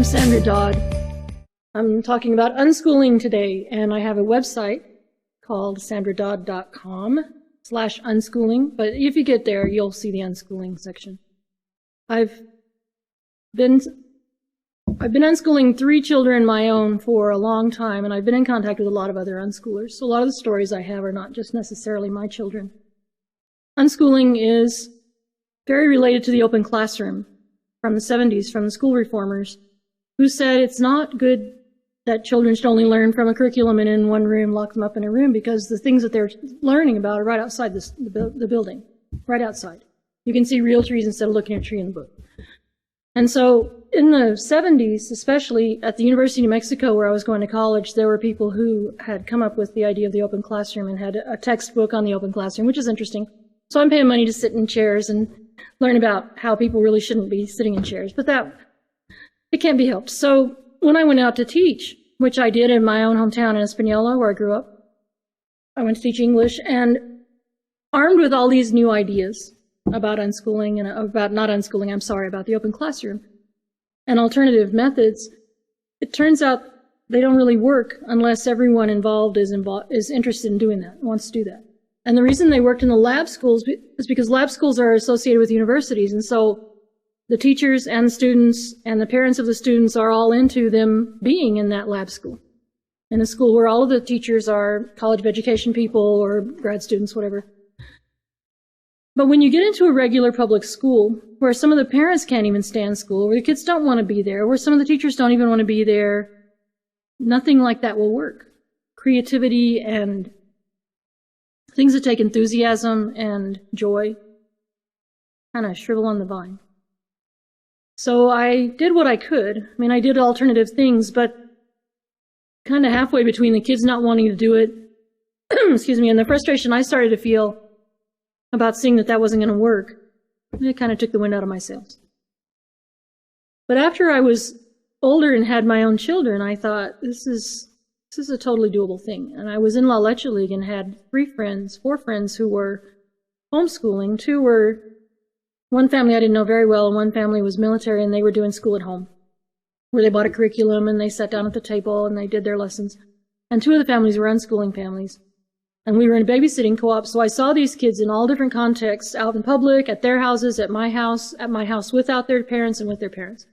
I'm Sandra Dodd. I'm talking about unschooling today, and I have a website called sandradodd.com/unschooling, but if you get there, you'll see the unschooling section. I've been unschooling 3 children my own for a long time, and I've been in contact with a lot of other unschoolers, so a lot of the stories I have are not just necessarily my children. Unschooling is very related to the open classroom from the 70s, from the school reformers, who said it's not good that children should only learn from a curriculum and in one room, lock them up in a room, because the things that they're learning about are right outside the building, right outside. You can see real trees instead of looking at a tree in the book. And so in the 70s, especially at the University of New Mexico where I was going to college, there were people who had come up with the idea of the open classroom and had a textbook on the open classroom, which is interesting. So I'm paying money to sit in chairs and learn about how people really shouldn't be sitting in chairs, but it can't be helped. So when I went out to teach, which I did in my own hometown in Española, where I grew up, I went to teach English, and armed with all these new ideas about unschooling and about not unschooling, about the open classroom and alternative methods, it turns out they don't really work unless everyone involved is interested in doing that, wants to do that. And the reason they worked in the lab schools is because lab schools are associated with universities, and so the teachers and the students and the parents of the students are all into them being in that lab school, in a school where all of the teachers are college of education people or grad students, whatever. But when you get into a regular public school, where some of the parents can't even stand school, where the kids don't want to be there, where some of the teachers don't even want to be there, nothing like that will work. Creativity and things that take enthusiasm and joy kind of shrivel on the vine. So I did what I could. I mean, I did alternative things, but kind of halfway between the kids not wanting to do it, excuse me, and the frustration I started to feel about seeing that wasn't going to work, it kind of took the wind out of my sails. But after I was older and had my own children, I thought, this is a totally doable thing. And I was in La Leche League and had 4 friends who were homeschooling. 2 were, one family I didn't know very well, and one family was military, and they were doing school at home, where they bought a curriculum and they sat down at the table and they did their lessons. And 2 of the families were unschooling families. And we were in a babysitting co-op, so I saw these kids in all different contexts, out in public, at their houses, at my house without their parents and with their parents.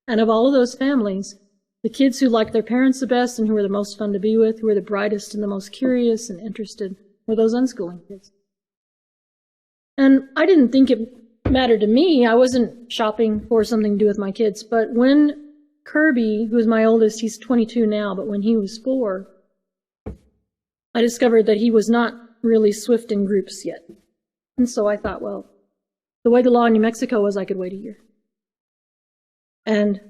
And of all of those families, the kids who liked their parents the best and who were the most fun to be with, who were the brightest and the most curious and interested, were those unschooling kids. And I didn't think it mattered to me. I wasn't shopping for something to do with my kids. But when Kirby, who is my oldest, he's 22 now, but when he was 4, I discovered that he was not really swift in groups yet. And so I thought, well, the way the law in New Mexico was, I could wait a year. And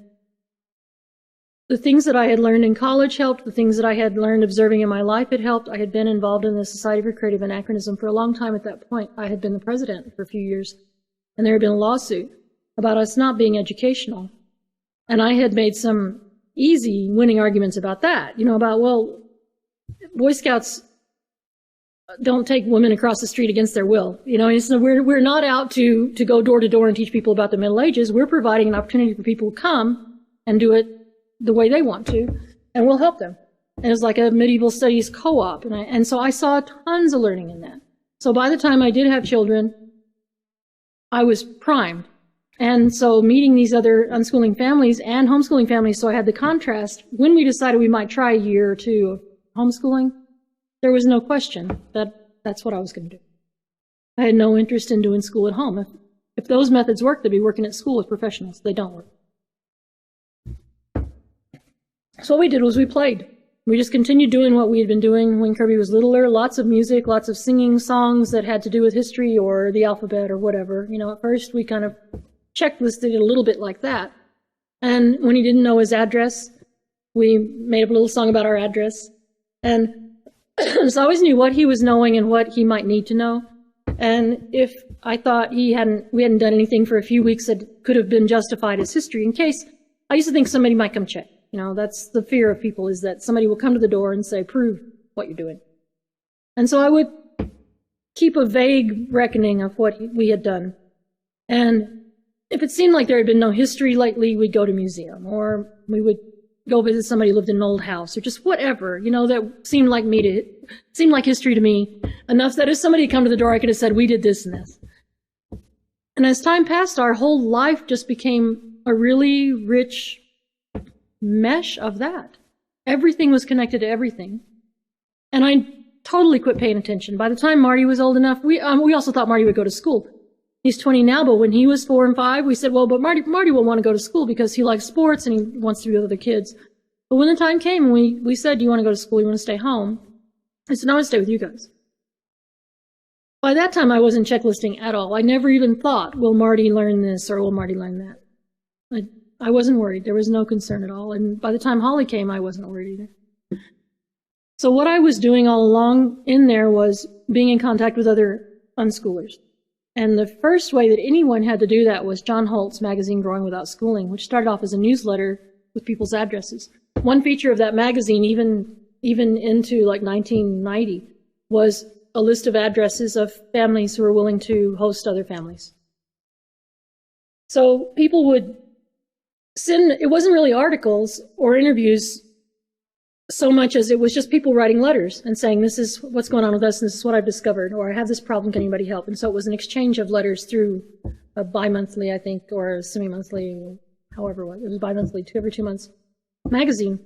the things that I had learned in college helped. The things that I had learned observing in my life had helped. I had been involved in the Society for Creative Anachronism for a long time at that point. I had been the president for a few years, and there had been a lawsuit about us not being educational. And I had made some easy winning arguments about that, about, well, Boy Scouts don't take women across the street against their will. So we're not out to go door to door and teach people about the Middle Ages. We're providing an opportunity for people to come and do it the way they want to, and we'll help them. And it's like a medieval studies co-op, and so I saw tons of learning in that. So by the time I did have children, I was primed. And so meeting these other unschooling families and homeschooling families, so I had the contrast. When we decided we might try a year or 2 of homeschooling, there was no question that that's what I was going to do. I had no interest in doing school at home. If those methods work, they'd be working at school with professionals. They don't work. So what we did was we played. We just continued doing what we had been doing when Kirby was littler. Lots of music, lots of singing songs that had to do with history or the alphabet or whatever. At first we kind of checklisted it a little bit like that. And when he didn't know his address, we made up a little song about our address. And so I always knew what he was knowing and what he might need to know. And if I thought we hadn't done anything for a few weeks that could have been justified as history, in case, I used to think somebody might come check. That's the fear of people, is that somebody will come to the door and say, prove what you're doing. And so I would keep a vague reckoning of what we had done. And if it seemed like there had been no history lately, we'd go to a museum, or we would go visit somebody who lived in an old house, or just whatever, that seemed like history to me, enough that if somebody had come to the door, I could have said, we did this and this. And as time passed, our whole life just became a really rich mesh of that. Everything was connected to everything. And I totally quit paying attention. By the time Marty was old enough, we also thought Marty would go to school. He's 20 now, but when he was 4 and 5, we said, well, but Marty will want to go to school because he likes sports and he wants to be with other kids. But when the time came, we said, do you want to go to school? You want to stay home? I said, no, I want to stay with you guys. By that time, I wasn't checklisting at all. I never even thought, will Marty learn this or will Marty learn that? I wasn't worried. There was no concern at all. And by the time Holly came, I wasn't worried either. So what I was doing all along in there was being in contact with other unschoolers. And the first way that anyone had to do that was John Holt's magazine, Growing Without Schooling, which started off as a newsletter with people's addresses. One feature of that magazine, even into like 1990, was a list of addresses of families who were willing to host other families. So people would send, it wasn't really articles or interviews so much as it was just people writing letters and saying, this is what's going on with us, and this is what I've discovered, or I have this problem, can anybody help? And so it was an exchange of letters through a bi-monthly, I think, or a semi-monthly, however it was bi-monthly, every 2 months magazine.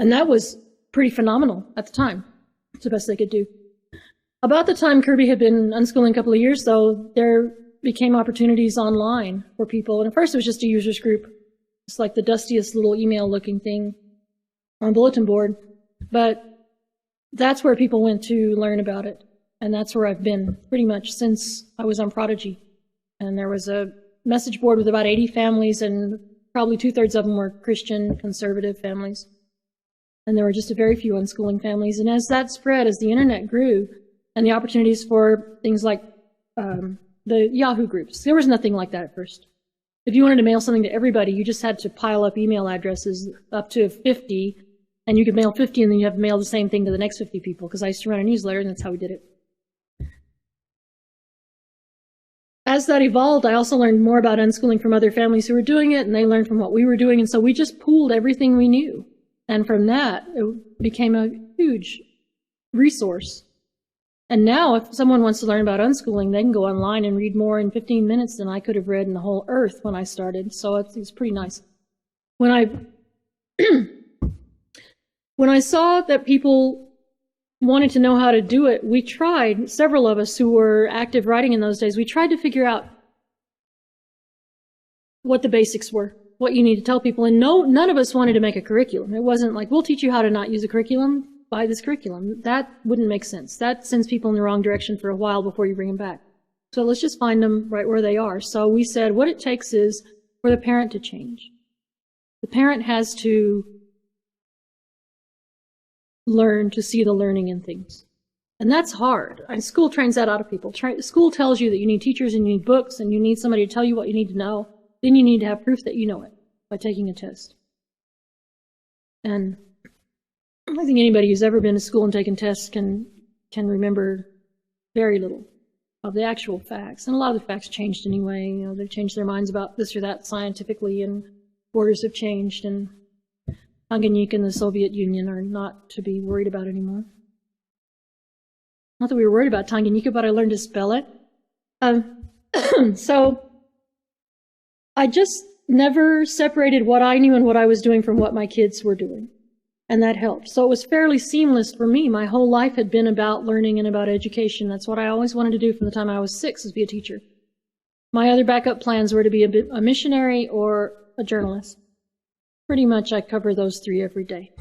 And that was pretty phenomenal at the time. It's the best they could do. About the time Kirby had been unschooling a couple of years, though, there became opportunities online for people. And at first it was just a users group. It's like the dustiest little email-looking thing on a bulletin board. But that's where people went to learn about it. And that's where I've been pretty much since I was on Prodigy. And there was a message board with about 80 families, and probably 2/3 of them were Christian, conservative families. And there were just a very few unschooling families. And as that spread, as the internet grew, and the opportunities for things like the Yahoo groups, there was nothing like that at first. If you wanted to mail something to everybody, you just had to pile up email addresses up to 50, and you could mail 50, and then you have to mail the same thing to the next 50 people, because I used to run a newsletter, and that's how we did it. As that evolved, I also learned more about unschooling from other families who were doing it, and they learned from what we were doing, and so we just pooled everything we knew. And from that, it became a huge resource. And now, if someone wants to learn about unschooling, they can go online and read more in 15 minutes than I could have read in the whole earth when I started. So it's pretty nice. When I saw that people wanted to know how to do it, we tried, several of us who were active writing in those days, we tried to figure out what the basics were, what you need to tell people. And none of us wanted to make a curriculum. It wasn't like, we'll teach you how to not use a curriculum. By this curriculum. That wouldn't make sense. That sends people in the wrong direction for a while before you bring them back. So let's just find them right where they are. So we said what it takes is for the parent to change. The parent has to learn to see the learning in things. And that's hard. And school trains that out of people. School tells you that you need teachers and you need books and you need somebody to tell you what you need to know. Then you need to have proof that you know it by taking a test. And I think anybody who's ever been to school and taken tests can remember very little of the actual facts. And a lot of the facts changed anyway. You know, they've changed their minds about this or that scientifically, and borders have changed, and Tanganyika and the Soviet Union are not to be worried about anymore. Not that we were worried about Tanganyika, but I learned to spell it. So I just never separated what I knew and what I was doing from what my kids were doing. And that helped. So it was fairly seamless for me. My whole life had been about learning and about education. That's what I always wanted to do from the time I was 6, was be a teacher. My other backup plans were to be a missionary or a journalist. Pretty much I cover those 3 every day.